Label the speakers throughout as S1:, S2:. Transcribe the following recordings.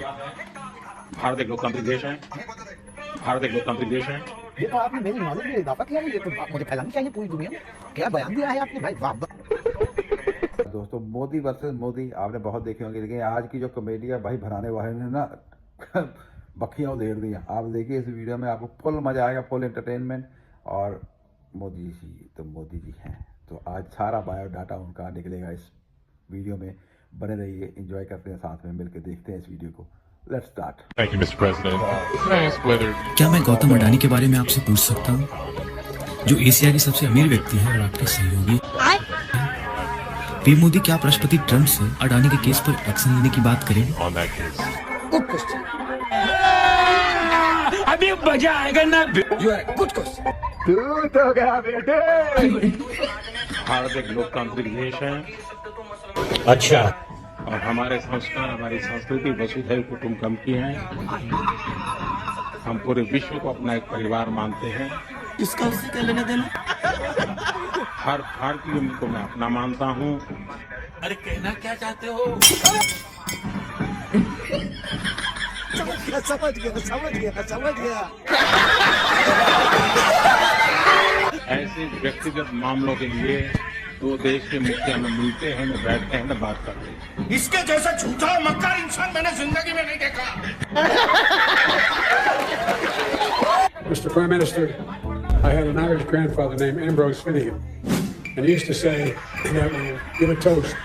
S1: भारत एक लोकतांत्रिक देश है। भारत एक लोकतांत्रिक देश है।
S2: ये तो आपने मेरी नॉलेज में इजाफा किया है, ये तो मुझे फैलानी चाहिए पूरी दुनिया में। क्या बयान दिया है आपने भाई, वाह।
S3: दोस्तों मोदी वर्सेस मोदी आपने बहुत देखे होंगे, लेकिन आज की जो कॉमेडी है भाई भराने वाले ने ना बखियाँ उधेड़ दी। आप देखिए इस वीडियो में, आपको फुल मजा आएगा, फुल एंटरटेनमेंट। और मोदी जी तो मोदी जी हैं, तो आज सारा बायोडाटा उनका निकलेगा इस वीडियो में। बने रहिए, एंजॉय करते हैं, साथ में मिलकर देखते हैं इस वीडियो को। Let's start.
S4: Thank you, Mr. President. Can I ask whether
S5: क्या मैं गौतम अडानी के बारे में आपसे पूछ सकता हूँ, जो एशिया के सबसे अमीर व्यक्ति है और आपके सहयोगी? पीएम मोदी क्या आप राष्ट्रपति ट्रंप से अडानी के केस पर एक्शन लेने की बात करें?
S4: on that case?
S2: Good question,
S1: अभी मजा आएगा ना।
S2: You are good question.
S3: तो गया बेटे।
S1: भारत एक लोकतांत्रिक देश है।
S6: अच्छा,
S1: और हमारे संस्कार, हमारी संस्कृति वसुधैव कुटुंबकम की है। हम पूरे विश्व को अपना एक परिवार मानते हैं।
S6: इसका उससे क्या लेना देना?
S1: हर भारतीय को मैं अपना मानता हूँ।
S6: अरे कहना क्या चाहते हो?
S2: समझ गया।
S1: ऐसे व्यक्तिगत मामलों के लिए दो देश के मुखिया में मिलते हैं, न बैठते हैं, न बात करते हैं।
S6: इसके जैसा झूठा और मक्कार इंसान मैंने जिंदगी में नहीं देखा।
S7: Mr. Prime Minister, I had an Irish grandfather named Ambrose Finnegan, and he used to say that when you give a toast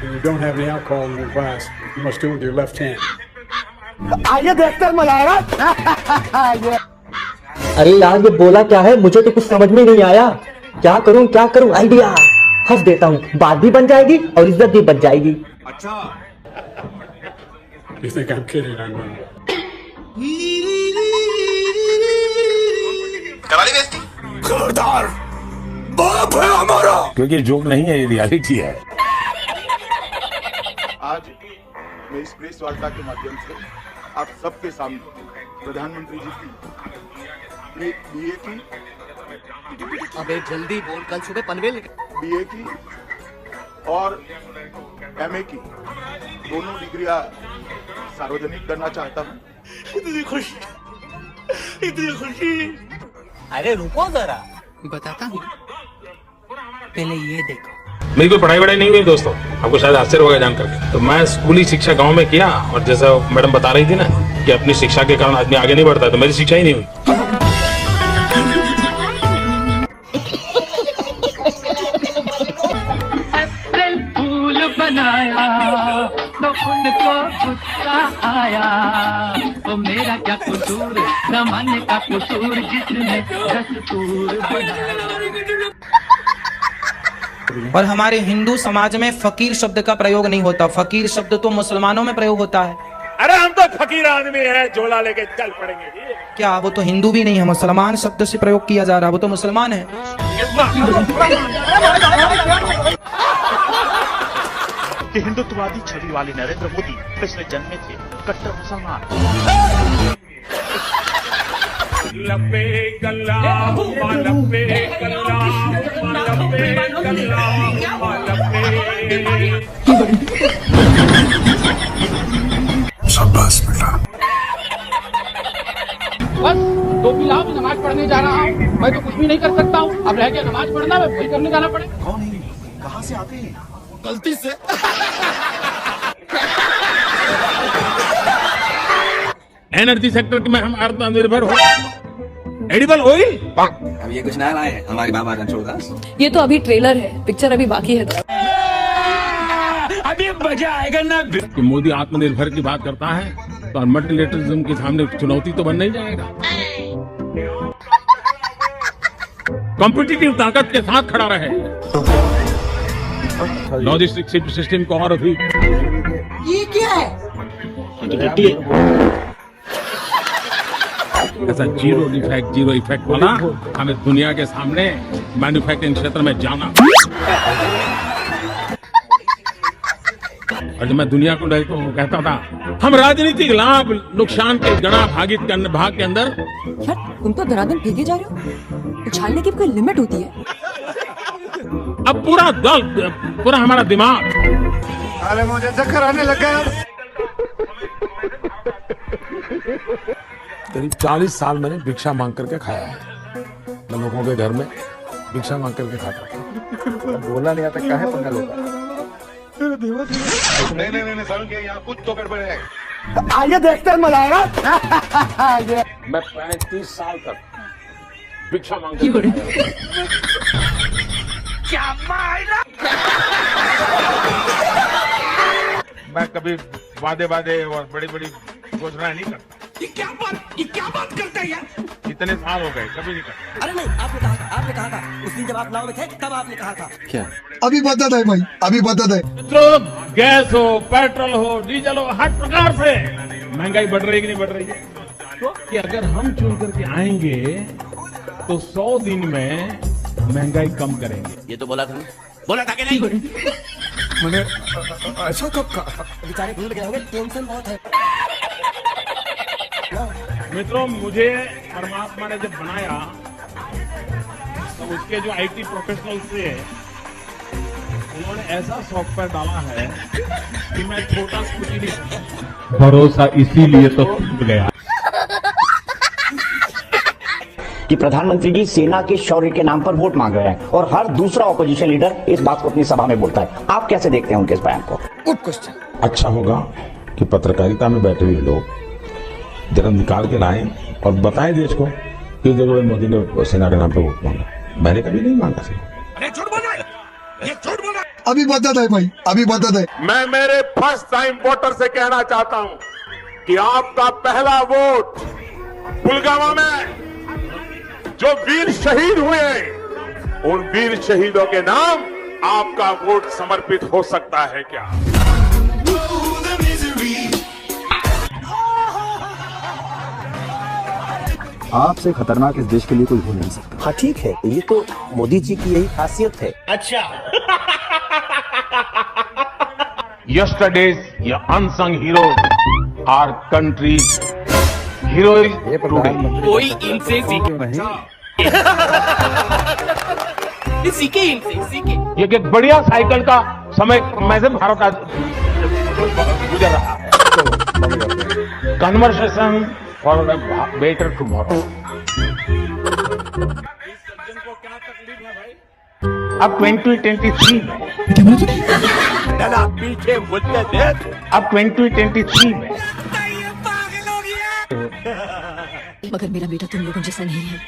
S7: and you don't have any alcohol in your glass, you must do it with your left hand.
S2: आइए देखते हैं, मजा आएगा।
S8: अरे यार ये बोला क्या है, मुझे तो कुछ समझ में नहीं आया। क्या करूं आइडिया। हंस देता हूँ, बात भी बन जाएगी और इज्जत भी बच जाएगी।
S7: अच्छा, you think I'm kidding? I'm
S6: करा ली बेइज्जती? खबरदार, बाप है हमारा।
S4: क्योंकि जोक नहीं है, ये रियलिटी है।
S9: आज मैं इस प्रेस वार्ता के माध्यम से आप सबके सामने प्रधानमंत्री जी की बीए की,
S2: अबे जल्दी बोल, कल सुबह पनवेल
S9: बीए की और एमए की दोनों डिग्रियां सार्वजनिक करना चाहता हूँ।
S6: इतनी खुशी।
S8: अरे रुको जरा, बताता हूँ, पहले ये देखो।
S1: मेरी कोई पढ़ाई वढ़ाई नहीं हुई दोस्तों, आपको शायद आश्चर्य होगा जान करके। तो मैं स्कूली शिक्षा गांव में किया, और जैसा मैडम बता रही थी ना कि अपनी शिक्षा के कारण आदमी आगे नहीं बढ़ता, तो मेरी शिक्षा ही नहीं हुई।
S10: बनाया तो उनको गुस्सा आया, तो मेरा क्या कसूर, जमाने का कसूर, जिसने दस्तूर बनाया।
S11: और हमारे हिंदू समाज में फकीर शब्द का प्रयोग नहीं होता। फकीर शब्द तो मुसलमानों में प्रयोग होता है।
S6: अरे हम तो फकीर आदमी हैं, झोला लेके चल पड़ेंगे।
S11: क्या वो तो हिंदू भी नहीं है, मुसलमान शब्द से प्रयोग किया जा रहा है, वो तो मुसलमान है।
S10: कि हिंदुत्ववादी छवि वाले नरेंद्र मोदी पिछले जन्म में थे कट्टर मुसलमान।
S6: लपे गल्ला, लपे गल्ला, लपे गल्ला, लपे।
S7: शाबाश बेटा।
S10: बस 2 पिलाओ, मैं नमाज पढ़ने जा रहा हूँ। मैं तो कुछ भी नहीं कर सकता हूँ, अब रह गया नमाज पढ़ना, मैं वही करने जाना पड़े।
S6: कौन है? कहाँ से आते हैं? गलती से।
S1: एनर्जी सेक्टर में हम आत्मनिर्भर हो। एडिबल ऑयल,
S6: अब ये कुछ नया लाए हैं हमारे बाबा रणछोड़दास।
S12: ये तो अभी ट्रेलर है, पिक्चर अभी बाकी है।
S1: अभी मजा आएगा ना। कि मोदी आत्मनिर्भर की बात करता है तो मल्टीलेटरलिज्म के सामने चुनौती तो बन नहीं जाएगा। कॉम्पिटिटिव ताकत के साथ खड़ा रहे, लॉजिस्टिक सिस्टम को और अधिक।
S2: ये क्या है?
S1: ऐसा जीरो इफेक्ट वाला हमें दुनिया के सामने मैन्युफैक्चरिंग क्षेत्र में जाना। और जब मैं दुनिया को कहता था हम राजनीतिक लाभ नुकसान के गणा भाग के अंदर,
S12: यार तुम तो धनाधन फेंके जा रहे हो, उछालने की कोई लिमिट होती है।
S1: अब पूरा दल, पूरा हमारा दिमाग,
S9: अरे मुझे चक्कर आने लग गया।
S6: करीब 40 साल मैंने भिक्षा मांग करके खाया है। मैं लोगों के घर में भिक्षा मांग करके खाता था।
S3: बोलना नहीं आता, काहे पंगा लेता?
S9: नहीं समझ गए, यहाँ कुछ तो गड़बड़ है।
S2: आइए देखते हैं, मजा आएगा।
S1: मैं 35 साल तक भिक्षा मांग कर मैं कभी वादे और बड़ी घोषणाएं नहीं करता। ये क्या बात करते हैं यार? इतने साल हो गए, कभी नहीं करता।
S8: अरे नहीं, आपने कहा था उस दिन जब आप नाव में थे तब आपने कहा था।
S3: क्या?
S6: अभी बता दे भाई, अभी बता दे।
S1: तो गैस हो, पेट्रोल हो, डीजल हो, हर प्रकार से महंगाई बढ़ रही है कि नहीं बढ़ रही है? तो कि अगर हम चुन करके आएंगे तो 100 दिन में महंगाई कम करेंगे।
S8: ये तो बोला था कि नहीं?
S6: मैंने ऐसा कब कहा?
S8: बेचारे भूल गए होंगे, टेंशन बहुत है।
S1: मित्रों, मुझे परमात्मा ने जब बनाया तो उसके जो आईटी प्रोफेशनल थे उन्होंने ऐसा सॉफ्टवेयर डाला है कि मैं छोटा स्कूटी नहीं सकता। भरोसा इसीलिए तो टूट गया
S2: कि प्रधानमंत्री जी सेना के शौर्य के नाम पर वोट मांग रहे हैं और हर दूसरा ऑपोजिशन लीडर इस बात को अपनी सभा में बोलता है। आप कैसे देखते हैं उनके इस बयान को?
S6: अच्छा होगा कि पत्रकारिता में बैठे हुए लोग जरा निकाल के लाएं और बताएं देश को कि देखो मोदी ने सेना के नाम पे वोट मांगा। मैंने कभी नहीं मांगा से।
S7: अभी बता दे भाई, अभी बता दे।
S1: मैं मेरे फर्स्ट टाइम वोटर से कहना चाहता हूं कि आपका पहला वोट पुलवामा में जो वीर शहीद हुए, उन वीर शहीदों के नाम आपका वोट समर्पित हो सकता है क्या?
S2: आपसे खतरनाक इस देश के लिए कोई हो नहीं सकता। हाँ ठीक है, ये तो मोदी जी की यही खासियत है।
S1: अच्छा Yesterday's unsung heroes are country's heroes today.
S11: कोई इनसे सीखे
S1: ये एक बढ़िया साइकिल का समय में से भारत आज गुजर रहा है। Conversation for better tomorrow. अब 2023 में पीछे मुझसे देख, अब 2023 में
S12: मगर मेरा बेटा तुम लोगों जैसा नहीं है,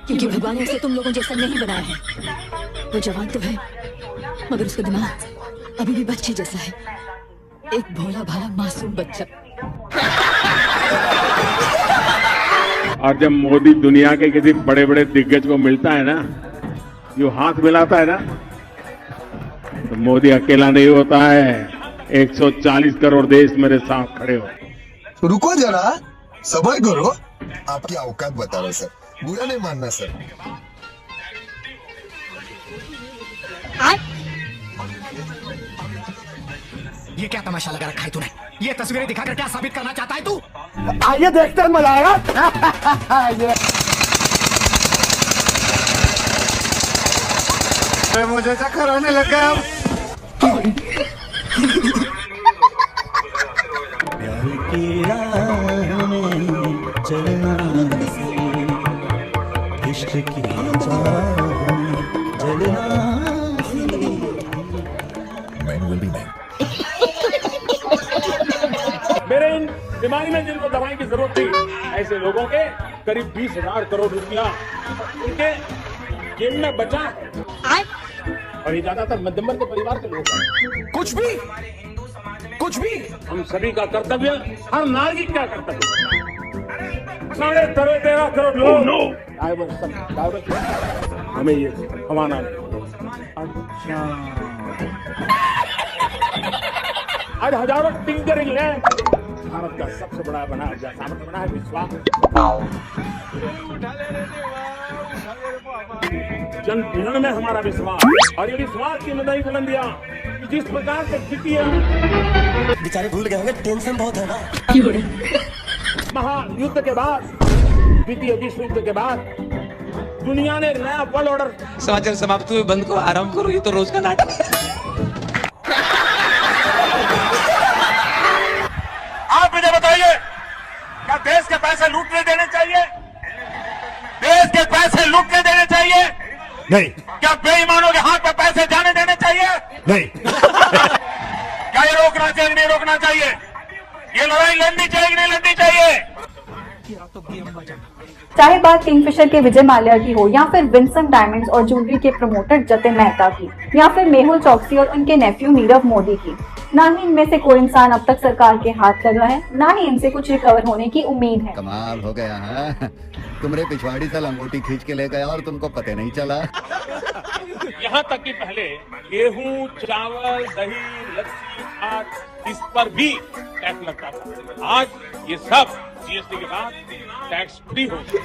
S12: क्योंकि भगवान ने उसे तुम लोगों जैसा नहीं बनाया है। वो जवान तो है मगर उसका दिमाग अभी भी बच्चे जैसा है, एक भोला भाला मासूम बच्चा।
S1: और जब मोदी दुनिया के किसी बड़े बड़े दिग्गज को मिलता है ना, जो हाथ मिलाता है ना, तो मोदी अकेला नहीं होता है, 140 करोड़ देश मेरे साथ खड़े हो।
S6: रुको जरा, सबर करो। आपकी औकात बता रहे सर, बुरा नहीं मानना सर।
S2: ये क्या तमाशा लगा रखा है तूने? ये तस्वीरें दिखाकर क्या साबित करना चाहता है तू?
S8: आइए देखते हैं, मजा आएगा।
S6: मुझे चक्कर आने लगा अब।
S1: मेरे इन बीमारी में जिनको दवाई की जरूरत थी, ऐसे लोगों के करीब 20,000 करोड़ रुपया उनके जेब में बचा है। और ये ज्यादातर मध्यम वर्ग के परिवार के लोग हैं। कुछ भी हम सभी का कर्तव्य, हर नागरिक का कर्तव्य। 13.5 करोड़ लोग हमें ये खवाना अच्छा। आज हजारों टिंकरिंग लैब भारत का सबसे बड़ा बना है विश्वास। जन जीवन में हमारा विश्वास, और ये विश्वास की नई बुलंदियां जिस प्रकार से द्वितीय
S8: बेचारे भूल गए होंगे, टेंशन बहुत है ना।
S1: महायुद्ध के बाद, द्वितीय विश्व युद्ध के बाद दुनिया ने नया वर्ल्ड ऑर्डर।
S11: समाचार समाप्त हुए, बंद को आराम करो, ये तो रोज का नाटक है।
S1: आप मुझे बताइए, क्या देश के पैसे लूटने देने चाहिए? देश के पैसे लूटने देने चाहिए?
S4: नहीं,
S1: क्या बेईमानों के हाथ में पैसे जाने देने चाहिए?
S4: नहीं।
S1: क्या ये रोकना चाहिए नहीं रोकना चाहिए? ये लड़ाई लड़नी चाहिए नहीं लड़नी चाहिए?
S13: चाहे बात किंगफिशर के विजय माल्या की हो या फिर विंसन डायमंड्स और ज्वेलरी के प्रमोटर जतिन मेहता की या फिर मेहुल चौकसी और उनके नेफ्यू नीरव मोदी की, ना ही इनमें से कोई इंसान अब तक सरकार के हाथ लगा है, ना ही इनसे कुछ रिकवर होने की उम्मीद है।
S14: कमाल हो गया है, तुमरे पिछवाड़ी तल अंगूठी खींच के ले गया और तुमको पता नहीं चला।
S1: यहाँ तक कि पहले गेहूं, चावल, दही, लस्सी, छाछ इस पर भी टैक्स लगता था। आज ये सब जीएसटी के बाद टैक्स फ्री हो गया।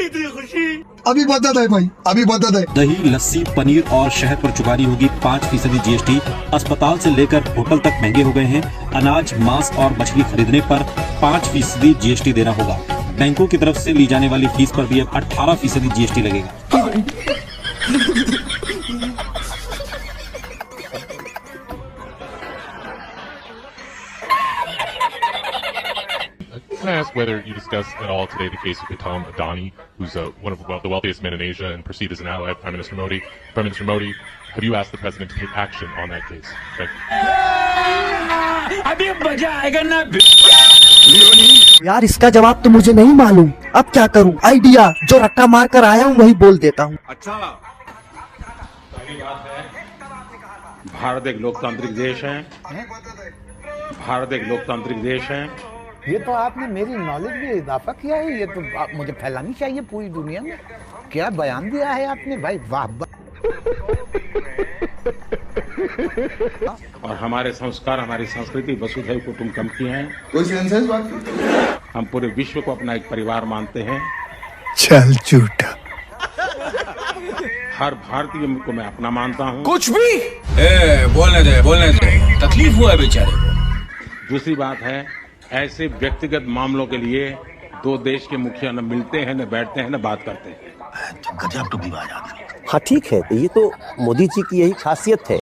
S1: इतनी खुशी
S15: अभी बता दे भाई, अभी बता दे।
S16: दही, लस्सी, पनीर और शहद पर चुकानी होगी 5% जीएसटी। अस्पताल से लेकर होटल तक महंगे हो गए हैं। अनाज, मांस और मछली खरीदने पर 5% जीएसटी देना होगा। बैंकों की तरफ से ली जाने वाली फीस पर भी अब 18% जीएसटी लगेगा।
S4: Can I ask whether you discussed at all today the case of Gautam Adani, who's one of the wealthiest men in Asia and perceived as an ally of Prime Minister Modi? Prime Minister Modi, have you asked the president to take action on that case?
S11: अभी मजा आएगा ना।
S8: यार इसका जवाब तो मुझे नहीं मालूम, अब क्या करूं? आइडिया, जो रट्टा मार कर आया हूं वही बोल देता हूं।
S1: अच्छा, पहली बात है, भारत एक लोकतांत्रिक देश है। भारत एक लोकतांत्रिक देश है।
S17: ये तो आपने मेरी नॉलेज में इजाफा किया है, ये तो मुझे फैलानी चाहिए पूरी दुनिया में। क्या बयान दिया है आपने भाई, वाह।
S1: और हमारे संस्कार, हमारी संस्कृति वसुधैव कुटुंबकम की हैं।
S15: कोई सेंस है इस बात की?
S1: हम पूरे विश्व को अपना एक परिवार मानते हैं।
S15: चल झूठा।
S1: हर भारतीय को मैं अपना मानता हूँ।
S11: कुछ भी बोलने दे, तकलीफ हुआ है बेचारे को।
S1: दूसरी बात है, ऐसे व्यक्तिगत मामलों के लिए दो देश के मुखिया न मिलते हैं, न बैठते हैं, न बात करते हैं।
S8: हाँ ठीक है, ये तो मोदी जी की यही खासियत है।